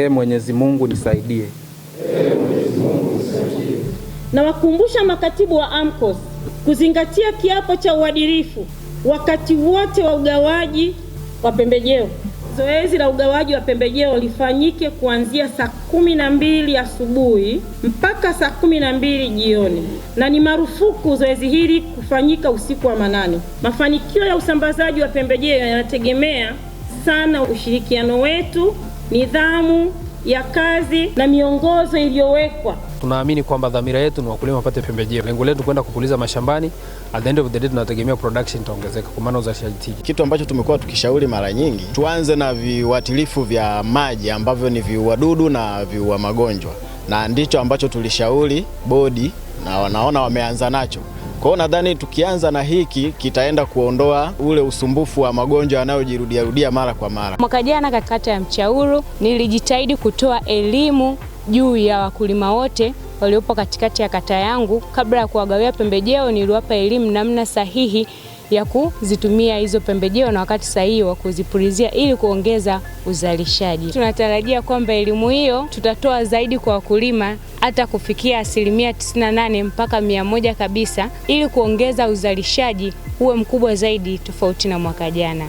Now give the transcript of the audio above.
Mwenyezi Mungu nisaidie. Na wakumbusha makatibu wa AMCOS kuzingatia kiapo cha uadilifu wakati wote wa ugawaji wa pembejeo. Zoezi la ugawaji wa pembejeo lifanyike kuanzia saa 12 asubuhi mpaka saa 12 jioni, na ni marufuku zoezi hili kufanyika usiku wa manane. Mafanikio ya usambazaji wa pembejeo yanategemea sana ushirikiano wetu, nidhamu ya kazi na miongozo iliyowekwa. Tunaamini kwamba dhamira yetu ni wakulima wapate pembejeo. Lengo letu kwenda kupuliza mashambani, at the end of the day tunategemea production itaongezeka kwa maana uzalishaji tija. Kitu ambacho tumekuwa tukishauri mara nyingi, tuanze na viuatilifu vya maji ambavyo ni viuadudu na viua magonjwa. Na ndicho ambacho tulishauri bodi na wanaona wameanza nacho. Kwa hiyo nadhani tukianza na hiki kitaenda kuondoa ule usumbufu wa magonjwa yanayojirudia mara kwa mara. Mwaka jana katika kata ya Mchauru nilijitahidi kutoa elimu juu ya wakulima wote waliopo katikati ya kata yangu. Kabla ya kuwagawia pembejeo niliwapa elimu namna sahihi ya kuzitumia hizo pembejeo na wakati sahihi wa kuzipulizia ili kuongeza uzalishaji. Tunatarajia kwamba elimu hiyo tutatoa zaidi kwa wakulima hata kufikia 98% mpaka 100% kabisa ili kuongeza uzalishaji uwe mkubwa zaidi tofauti na mwaka jana.